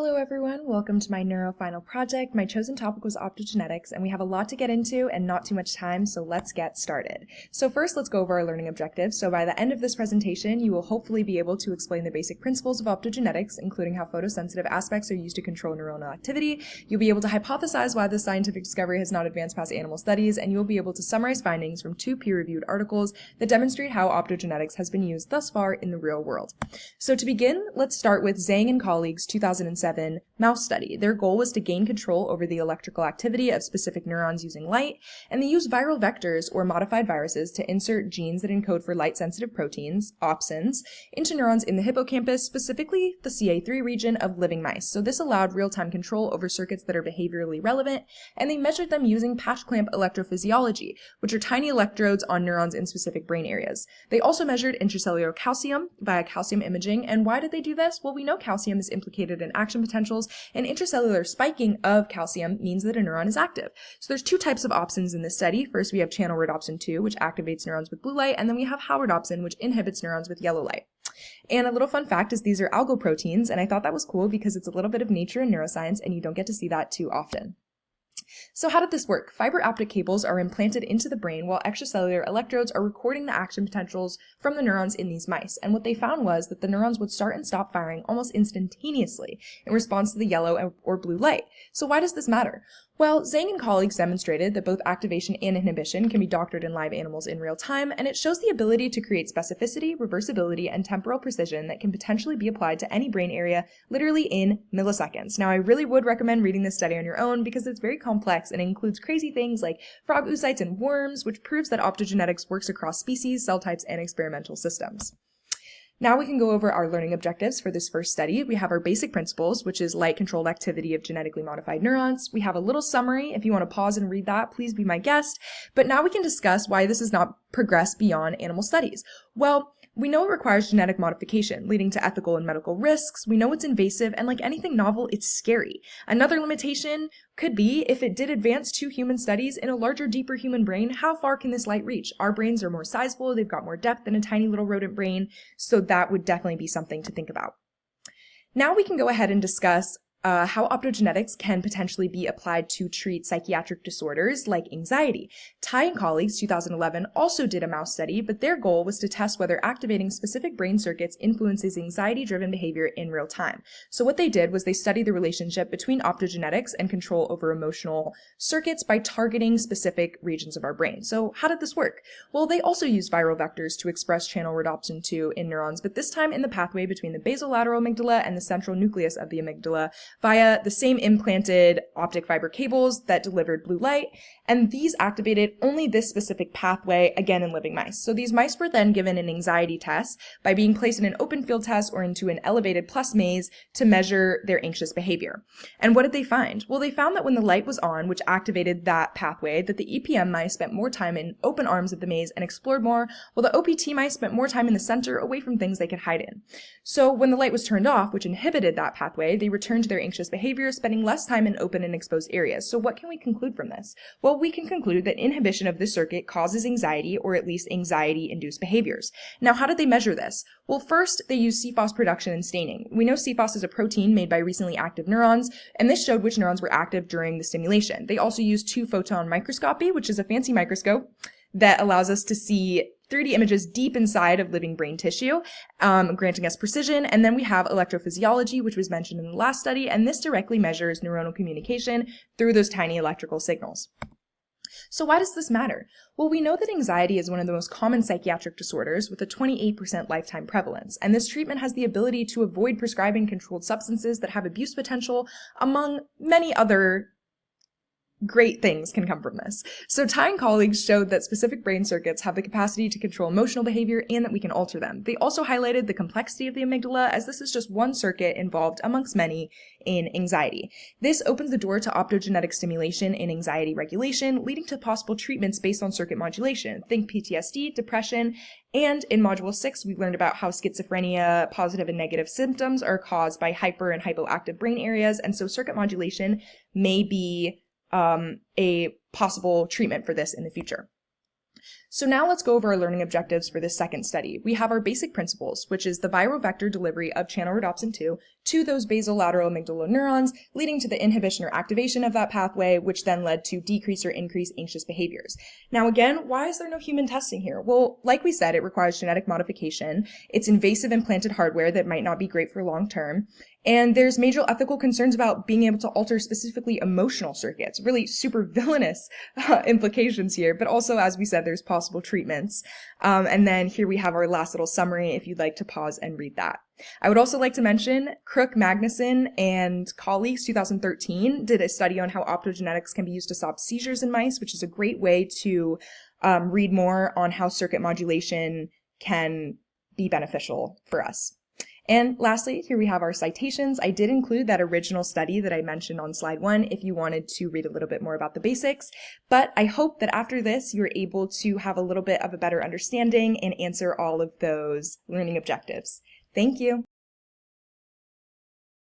Hello everyone, welcome to my neuro final project. My chosen topic was optogenetics, and we have a lot to get into and not too much time, so let's get started. So first, let's go over our learning objectives. So by the end of this presentation, you will hopefully be able to explain the basic principles of optogenetics, including how photosensitive aspects are used to control neuronal activity. You'll be able to hypothesize why this scientific discovery has not advanced past animal studies, and you'll be able to summarize findings from 2 peer-reviewed articles that demonstrate how optogenetics has been used thus far in the real world. So to begin, let's start with Zhang and colleagues' 2007 mouse study. Their goal was to gain control over the electrical activity of specific neurons using light, and they used viral vectors or modified viruses to insert genes that encode for light-sensitive proteins, opsins, into neurons in the hippocampus, specifically the CA3 region of living mice. So this allowed real-time control over circuits that are behaviorally relevant, and they measured them using patch clamp electrophysiology, which are tiny electrodes on neurons in specific brain areas. They also measured intracellular calcium via calcium imaging, and why did they do this? Well, we know calcium is implicated in action potentials, and intracellular spiking of calcium means that a neuron is active. So there's 2 types of opsins in this study. First, we have channel rhodopsin 2, which activates neurons with blue light, and then we have rhodopsin, which inhibits neurons with yellow light. And a little fun fact is these are algal proteins, and I thought that was cool because it's a little bit of nature and neuroscience, and you don't get to see that too often. So how did this work? Fiber optic cables are implanted into the brain while extracellular electrodes are recording the action potentials from the neurons in these mice. And what they found was that the neurons would start and stop firing almost instantaneously in response to the yellow or blue light. So why does this matter? Well, Zhang and colleagues demonstrated that both activation and inhibition can be doctored in live animals in real time, and it shows the ability to create specificity, reversibility, and temporal precision that can potentially be applied to any brain area literally in milliseconds. Now, I really would recommend reading this study on your own because it's very complex and includes crazy things like frog oocytes and worms, which proves that optogenetics works across species, cell types, and experimental systems. Now we can go over our learning objectives for this first study. We have our basic principles, which is light-controlled activity of genetically modified neurons. We have a little summary. If you want to pause and read that, please be my guest. But now we can discuss why this has not progressed beyond animal studies. Well, we know it requires genetic modification, leading to ethical and medical risks. We know it's invasive, and like anything novel, it's scary. Another limitation could be if it did advance to human studies in a larger, deeper human brain, how far can this light reach? Our brains are more sizable, they've got more depth than a tiny little rodent brain, so that would definitely be something to think about. Now we can go ahead and discuss how optogenetics can potentially be applied to treat psychiatric disorders like anxiety. Tai and colleagues, 2011, also did a mouse study, but their goal was to test whether activating specific brain circuits influences anxiety-driven behavior in real time. So what they did was they studied the relationship between optogenetics and control over emotional circuits by targeting specific regions of our brain. So how did this work? Well, they also used viral vectors to express channel rhodopsin 2 in neurons, but this time in the pathway between the basolateral amygdala and the central nucleus of the amygdala, via the same implanted optic fiber cables that delivered blue light, and these activated only this specific pathway, again in living mice. So these mice were then given an anxiety test by being placed in an open field test or into an elevated plus maze to measure their anxious behavior. And what did they find? Well, they found that when the light was on, which activated that pathway, that the EPM mice spent more time in open arms of the maze and explored more, while the OPT mice spent more time in the center, away from things they could hide in. So when the light was turned off, which inhibited that pathway, they returned to their anxious behavior, spending less time in open and exposed areas. So what can we conclude from this? Well, we can conclude that inhibition of this circuit causes anxiety, or at least anxiety-induced behaviors. Now, how did they measure this? Well, first, they used CFOS production and staining. We know CFOS is a protein made by recently active neurons, and this showed which neurons were active during the stimulation. They also used 2-photon microscopy, which is a fancy microscope that allows us to see 3D images deep inside of living brain tissue, granting us precision. And then we have electrophysiology, which was mentioned in the last study, and this directly measures neuronal communication through those tiny electrical signals. So why does this matter? Well, we know that anxiety is one of the most common psychiatric disorders with a 28% lifetime prevalence, and this treatment has the ability to avoid prescribing controlled substances that have abuse potential, among many other great things can come from this. So Tai and colleagues showed that specific brain circuits have the capacity to control emotional behavior and that we can alter them. They also highlighted the complexity of the amygdala, as this is just one circuit involved amongst many in anxiety. This opens the door to optogenetic stimulation in anxiety regulation, leading to possible treatments based on circuit modulation. Think PTSD, depression, and in Module 6, we learned about how schizophrenia, positive and negative symptoms are caused by hyper and hypoactive brain areas, and so circuit modulation may be a possible treatment for this in the future. So now let's go over our learning objectives for this second study. We have our basic principles, which is the viral vector delivery of channel rhodopsin 2 to those basolateral amygdala neurons, leading to the inhibition or activation of that pathway, which then led to decrease or increase anxious behaviors. Now again, why is there no human testing here? Well, like we said, it requires genetic modification. It's invasive implanted hardware that might not be great for long term. And there's major ethical concerns about being able to alter specifically emotional circuits, really super villainous implications here, but also, as we said, there's possible treatments. And then here we have our last little summary if you'd like to pause and read that. I would also like to mention Crook, Magnuson, and colleagues 2013 did a study on how optogenetics can be used to stop seizures in mice, which is a great way to read more on how circuit modulation can be beneficial for us. And lastly, here we have our citations. I did include that original study that I mentioned on slide 1 if you wanted to read a little bit more about the basics. But I hope that after this, you're able to have a little bit of a better understanding and answer all of those learning objectives. Thank you.